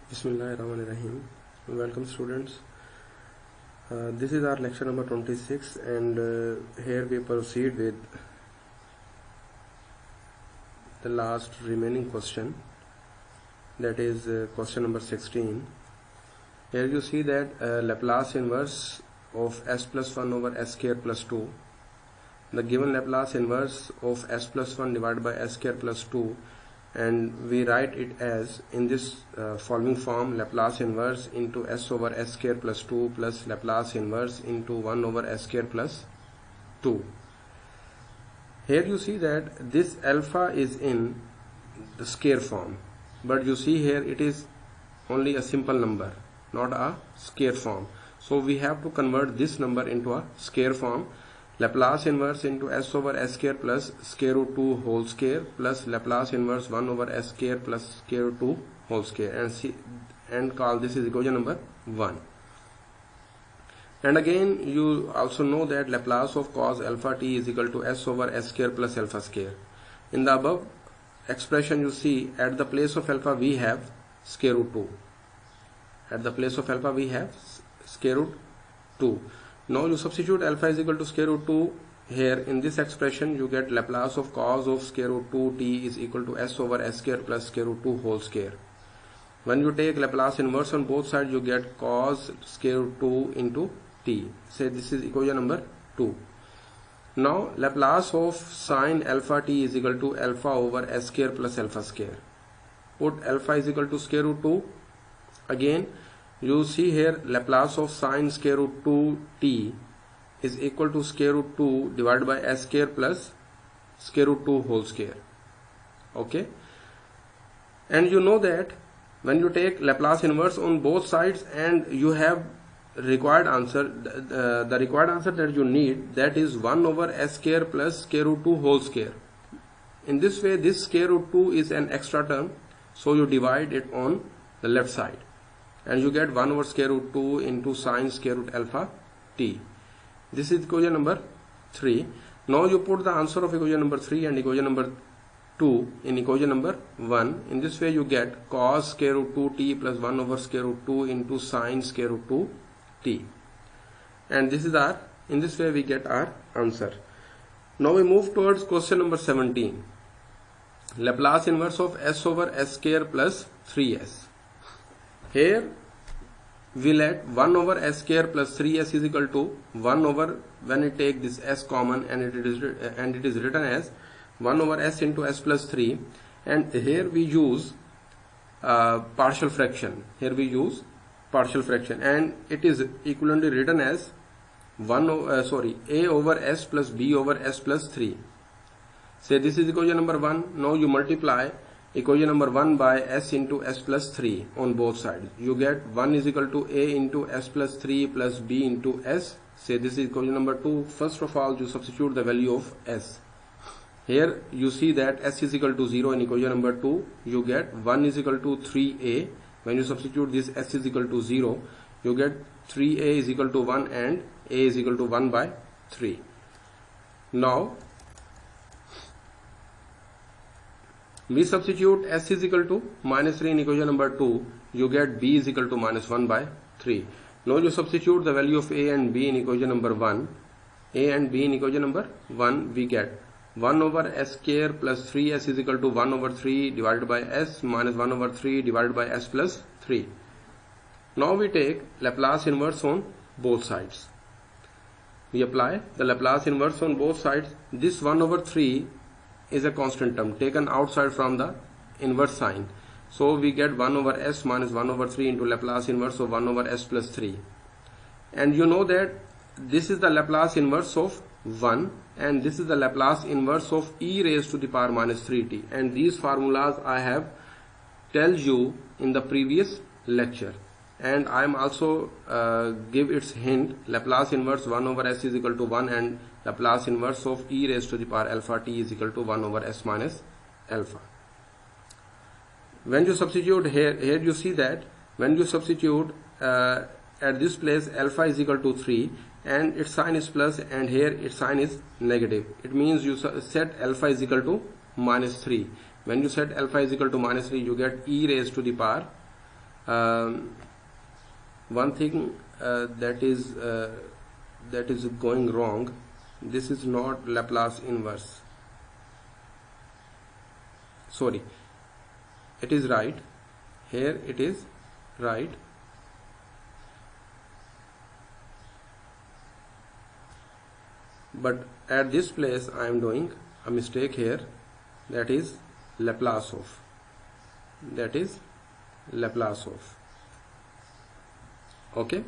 Bismillahirrahmanirrahim. Welcome students. This is our lecture number 26 and here we proceed with the last remaining question, that is question number 16. Here you see that Laplace inverse of s plus 1 over s square plus 2. The given Laplace inverse of s plus 1 divided by s square plus 2, and we write it as in this following form: Laplace inverse into s over s square plus 2 plus Laplace inverse into 1 over s square plus 2. Here you see that this alpha is in the square form, but you see here it is only a simple number, not a square form. So we have to convert this number into a square form. Laplace inverse into s over s square plus square root 2 whole square plus Laplace inverse 1 over s square plus square root 2 whole square, and call this is equation number 1. And again you also know that Laplace of cos alpha t is equal to s over s square plus alpha square. In the above expression you see at the place of alpha we have square root 2. At the place of alpha we have square root 2. Now you substitute alpha is equal to square root 2 here in this expression. You get Laplace of cos of square root 2 t is equal to s over s square plus square root 2 whole square. When you take Laplace inverse on both sides you get cos square root 2 into t. Say this is equation number 2. Now Laplace of sine alpha t is equal to alpha over s square plus alpha square. Put alpha is equal to square root 2. Again you see here Laplace of sine square root 2 t is equal to square root 2 divided by s square plus square root 2 whole square. Okay, and you know that when you take Laplace inverse on both sides and you have required answer, the required answer that you need, that is 1 over s square plus square root 2 whole square. In this way this square root 2 is an extra term, so you divide it on the left side and you get 1 over square root 2 into sine square root alpha t. This is equation number 3. Now you put the answer of equation number 3 and equation number 2 in equation number 1. In this way you get cos square root 2 t plus 1 over square root 2 into sine square root 2 t. And this is our, in this way we get our answer. Now we move towards question number 17. Laplace inverse of s over s square plus 3s. Here we let 1 over s square plus 3s is equal to 1 over, when we take this s common, and it is written as 1 over s into s plus 3, and here we use partial fraction. Here we use partial fraction and it is equivalently written as a over s plus b over s plus 3. Say this is equation number 1. Now you multiply equation number 1 by s into s plus 3 on both sides. You get 1 is equal to a into s plus 3 plus b into s. Say this is equation number 2. First of all you substitute the value of s. Here you see that s is equal to 0 in equation number 2. You get 1 is equal to 3a. When you substitute this s is equal to 0, you get 3a is equal to 1 and a is equal to 1 by 3. Now we substitute s is equal to minus 3 in equation number 2, you get b is equal to minus 1 by 3. Now you substitute the value of a and b in equation number 1. A and b in equation number 1, we get 1 over s square plus 3s is equal to 1 over 3 divided by s minus 1 over 3 divided by s plus 3. Now we take Laplace inverse on both sides. We apply the Laplace inverse on both sides. This 1 over 3 is a constant term taken outside from the inverse sign. So we get 1 over s minus 1 over 3 into Laplace inverse of 1 over s plus 3. And you know that this is the Laplace inverse of 1 and this is the Laplace inverse of e raised to the power minus 3t. And these formulas I have told you in the previous lecture. And I am also give its hint. Laplace inverse 1 over s is equal to 1 and Laplace inverse of e raised to the power alpha t is equal to 1 over s minus alpha. When you substitute here you see that when you substitute at this place alpha is equal to 3 and its sign is plus and here its sign is negative. It means you set alpha is equal to minus 3. When you set alpha is equal to minus 3 you get e raised to the power one thing that is going wrong. This is not Laplace inverse. Sorry, it is right. Here it is right. But at this place I am doing a mistake here. That is Laplace of. Okay.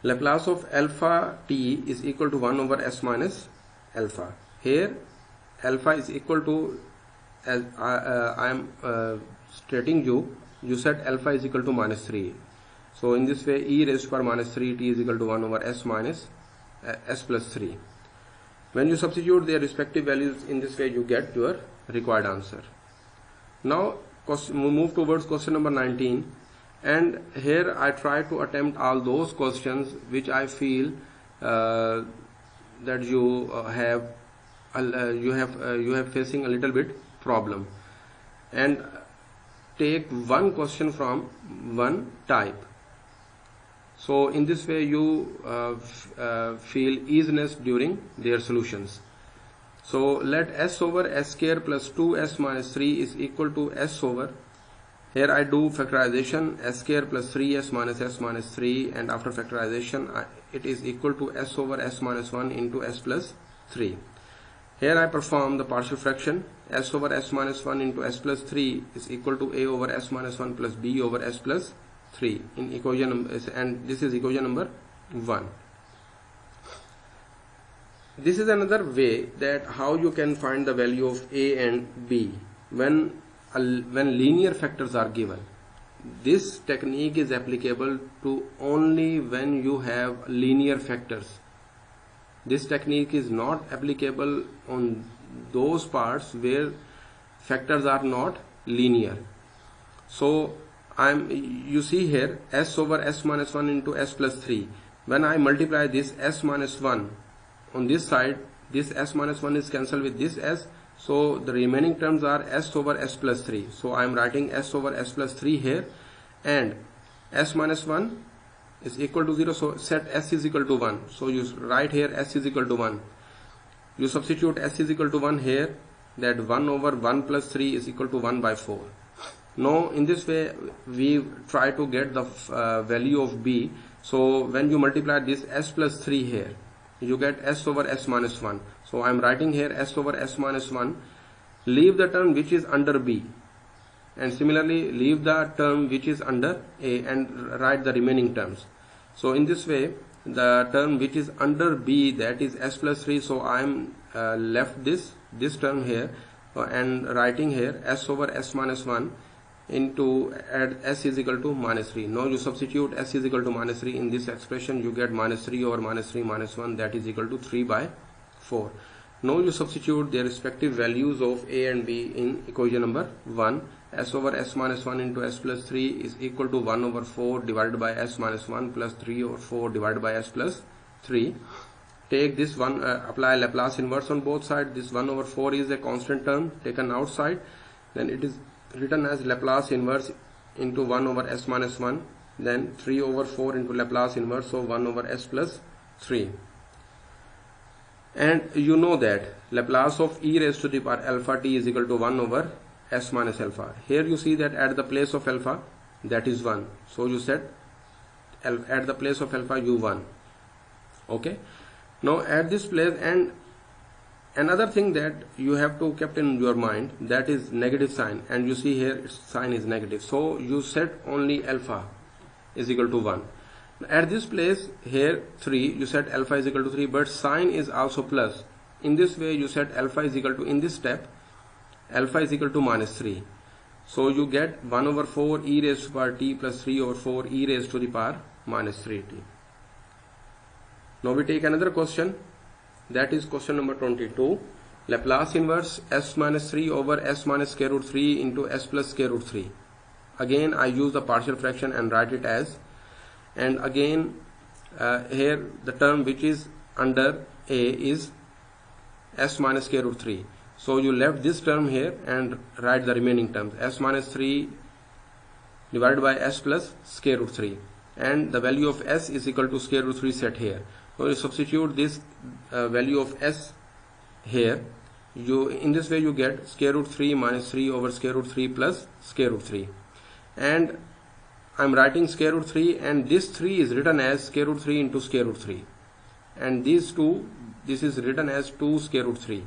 Laplace of alpha t is equal to 1 over s minus alpha. Here alpha is equal to, as I am stating you said alpha is equal to minus 3. So in this way e raised to power minus 3 t is equal to 1 over s minus s plus 3. When you substitute their respective values in this way, you get your required answer. Now we move towards question number 19, and here I try to attempt all those questions which I feel that you have facing a little bit problem, and take one question from one type. So in this way you feel easiness during their solutions. So let s over s square plus 2s minus 3 is equal to s over, here I do factorization, s square plus 3s minus s minus 3, and after factorization it is equal to s over s minus 1 into s plus 3. Here I perform the partial fraction, s over s minus 1 into s plus 3 is equal to a over s minus 1 plus b over s plus 3 in equation, and this is equation number 1. This is another way that how you can find the value of a and b when linear factors are given. This technique is applicable to only when you have linear factors. This technique is not applicable on those parts where factors are not linear. So you see here s over s minus 1 into s plus 3. When I multiply this s minus 1 on this side, this s minus 1 is cancelled with this s, so the remaining terms are s over s plus 3. So I am writing s over s plus 3 here, and s minus 1 is equal to 0, so set s is equal to 1. So you write here s is equal to 1. You substitute s is equal to 1 here, that 1 over 1 plus 3 is equal to 1 by 4. Now in this way we try to get the value of b. So when you multiply this s plus 3 here, you get s over s minus 1. So I am writing here s over s minus 1. Leave the term which is under b, and similarly leave the term which is under a, and write the remaining terms. So in this way the term which is under b, that is s plus 3, so I am left this term here and writing here s over s minus 1 into add s is equal to minus 3. Now you substitute s is equal to minus 3 in this expression, you get minus 3 over minus 3 minus 1, that is equal to 3 by 4. Now you substitute their respective values of a and b in equation number 1. S over s minus 1 into s plus 3 is equal to 1 over 4 divided by s minus 1 plus 3 over 4 divided by s plus 3. Take this one, apply Laplace inverse on both sides. This 1 over 4 is a constant term taken outside, then it is written as Laplace inverse into 1 over s minus 1, then 3 over 4 into Laplace inverse, so 1 over s plus 3. And you know that Laplace of e raised to the power alpha t is equal to 1 over s minus alpha. Here you see that at the place of alpha, that is 1, so you said at the place of alpha u1. Okay, now at this place, and another thing that you have to keep in your mind, that is negative sign, and you see here its sign is negative, so you set only alpha is equal to 1. At this place here 3, you set alpha is equal to 3, but sign is also plus. In this way you set alpha is equal to, in this step alpha is equal to minus 3, so you get 1 over 4 e raised to the power t plus 3 over 4 e raised to the power minus 3t. Now we take another question, that is question number 22. Laplace inverse s minus 3 over s minus square root 3 into s plus square root 3. Again I use the partial fraction and write it as, and again here the term which is under a is s minus square root 3. So you left this term here and write the remaining terms, s minus 3 divided by s plus square root 3, and the value of s is equal to square root 3 set here. So you substitute this value of s here. In this way you get square root 3 minus 3 over square root 3 plus square root 3, and I'm writing square root 3, and this 3 is written as square root 3 into square root 3, and this is written as 2 square root 3.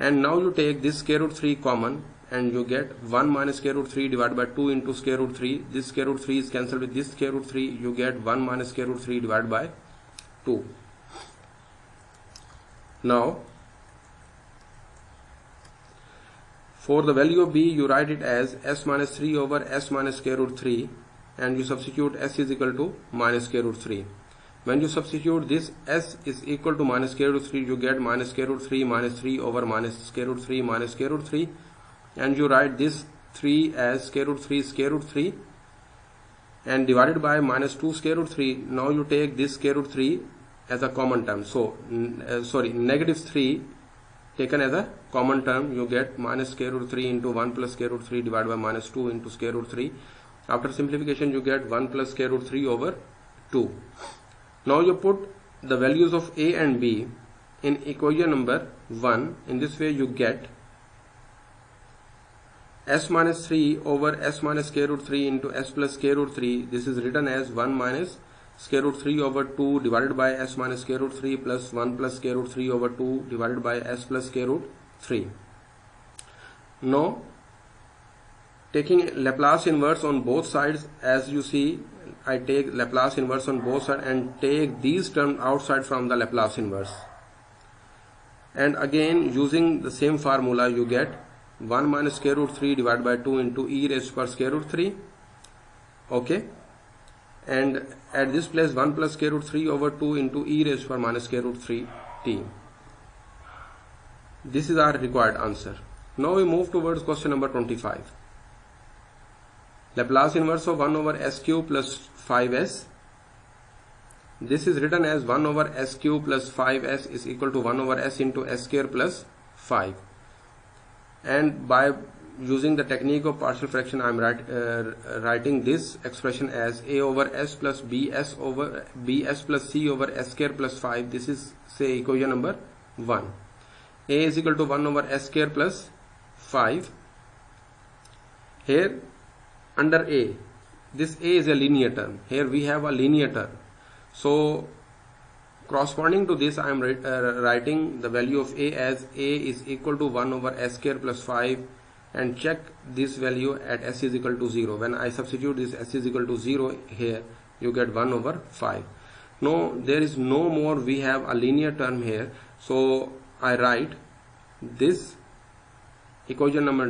And now you take this square root 3 common, and you get 1 minus square root 3 divided by 2 into square root 3. This square root 3 is cancelled with this square root 3. You get 1 minus square root 3 divided by 2. Now, for the value of b, you write it as s minus 3 over s minus square root 3, and you substitute s is equal to minus square root 3. When you substitute this s is equal to minus square root 3, you get minus square root 3 minus 3 over minus square root 3 minus square root 3, and you write this 3 as square root 3 and divided by minus 2 square root 3. Now you take this square root 3 as a common term. So negative 3 taken as a common term, you get minus square root 3 into 1 plus square root 3 divided by minus 2 into square root 3. After simplification you get 1 plus square root 3 over 2. Now you put the values of a and b in equation number 1. In this way you get s minus 3 over s minus square root 3 into s plus square root 3. This is written as 1 minus square root 3 over 2 divided by s minus square root 3 plus 1 plus square root 3 over 2 divided by s plus square root 3. Now, taking Laplace inverse on both sides, as you see, I take Laplace inverse on both sides and take these terms outside from the Laplace inverse. And again, using the same formula, you get 1 minus square root 3 divided by 2 into e raised to power square root 3. Okay. And at this place 1 plus square root 3 over 2 into e raised to power minus square root 3 t. This is our required answer. Now we move towards question number 25. Laplace inverse of 1 over s cube plus 5s. This is written as 1 over s cube plus 5s is equal to 1 over s into s square plus 5. And by using the technique of partial fraction, I am writing this expression as a over s plus bs over bs plus c over s square plus 5. This is, say, equation number 1. A is equal to 1 over s square plus 5. Here under a, this a is a linear term. Here we have a linear term. So corresponding to this, I am writing the value of a as a is equal to 1 over s square plus 5, and check this value at s is equal to 0. When I substitute this s is equal to 0 here, you get 1 over 5. No, there is no more, we have a linear term here. So I write this equation number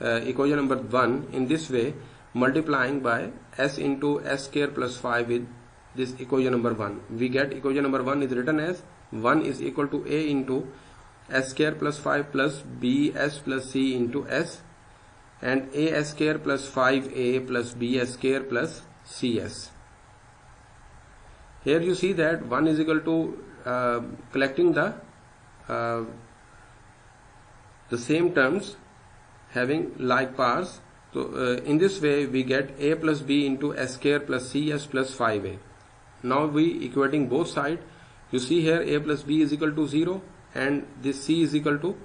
1 in this way, multiplying by s into s square plus 5 with this equation number 1. We get equation number 1 is written as 1 is equal to a into s square plus 5 plus bs plus c into s, and a square plus 5a plus b square plus cs. Here you see that 1 is equal to collecting the same terms having like powers. So in this way we get a plus b into s square plus cs plus 5a. Now we equating both sides. You see here a plus b is equal to 0 and this c is equal to,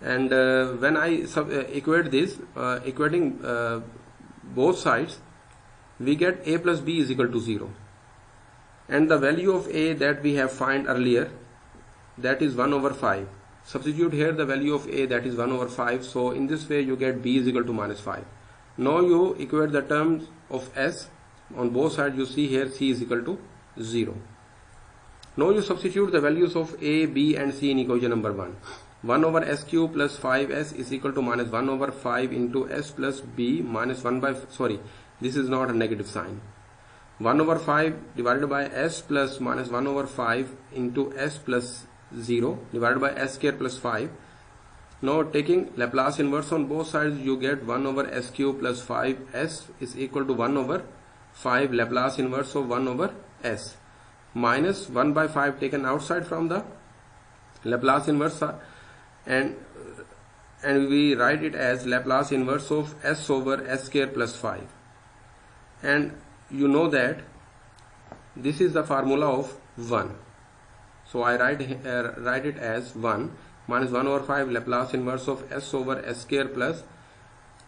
and when I equate this, equating both sides, we get a plus b is equal to 0, and the value of a that we have find earlier, that is 1 over 5. Substitute here the value of a, that is 1 over 5. So in this way you get b is equal to minus 5. Now you equate the terms of s on both sides. You see here c is equal to 0. Now you substitute the values of a, b and c in equation number 1. 1 over s cube plus 5s is equal to minus 1 over 5 into s plus b minus 1 by, sorry, this is not a negative sign. 1 over 5 divided by s plus minus 1 over 5 into s plus 0 divided by s square plus 5. Now taking Laplace inverse on both sides, you get 1 over s cube plus 5s is equal to 1 over 5 Laplace inverse of 1 over s minus 1 by 5 taken outside from the Laplace inverse, and and we write it as Laplace inverse of s over s square plus 5. And you know that this is the formula of 1. So I write it as 1 minus 1 over 5 Laplace inverse of s over s square plus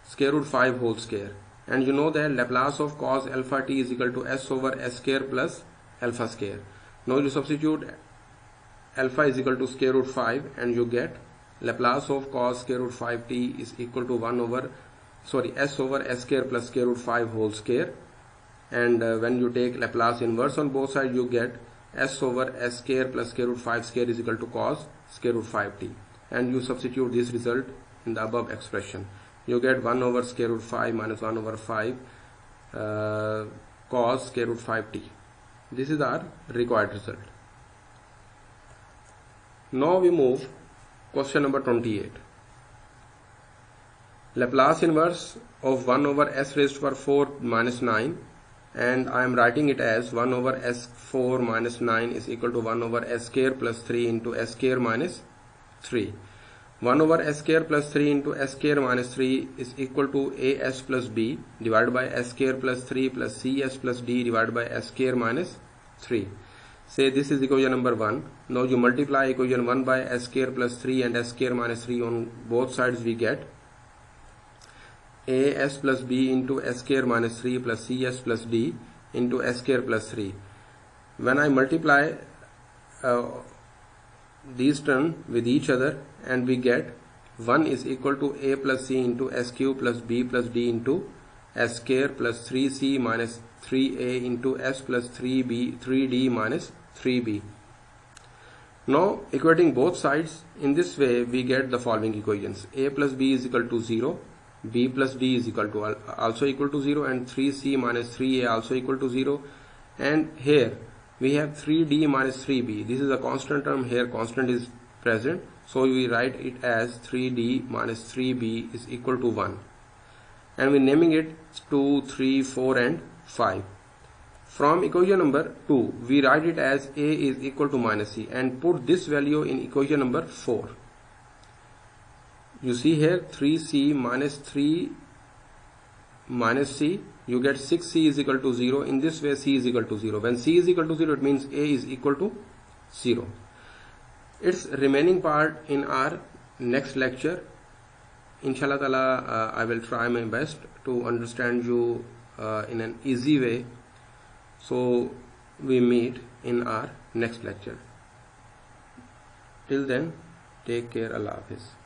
square root 5 whole square. And you know that Laplace of cos alpha t is equal to s over s square plus alpha square. Now you substitute alpha is equal to square root 5 and you get Laplace of cos square root 5t is equal to s over s square plus square root 5 whole square. And when you take Laplace inverse on both sides, you get s over s square plus square root 5 square is equal to cos square root 5t. And you substitute this result in the above expression. You get 1 over square root 5 minus 1 over 5 cos square root 5t. This is our required result. Now we move question number 28. Laplace inverse of 1 over s raised to power 4 minus 9, and I am writing it as 1 over s4 minus 9 is equal to 1 over s square plus 3 into s square minus 3. 1 over s square plus 3 into s square minus 3 is equal to as plus b divided by s square plus 3 plus cs plus d divided by s square minus 3. Say this is equation number 1. Now you multiply equation 1 by s square plus 3 and s square minus 3 on both sides, we get as plus b into s square minus 3 plus cs plus d into s square plus 3. When I multiply these terms with each other, and we get 1 is equal to a plus c into s cube plus b plus d into s square plus 3c minus 3a into s plus 3d minus 3b. Now equating both sides in this way, we get the following equations: a plus b is equal to 0, b plus d is also equal to 0, and 3c minus 3a also equal to 0. And here we have 3d minus 3b. This is a constant term. Here constant is present, so we write it as 3d minus 3b is equal to 1, and we're naming it 2, 3, 4 and 5. From equation number 2, we write it as a is equal to minus c and put this value in equation number 4. You see here 3c minus 3 minus c, you get 6c is equal to 0. In this way c is equal to 0. When c is equal to 0, it means a is equal to 0. Its remaining part in our next lecture. Inshallah Ta'ala, I will try my best to understand you in an easy way. So we meet in our next lecture. Till then, take care. Allah Hafiz.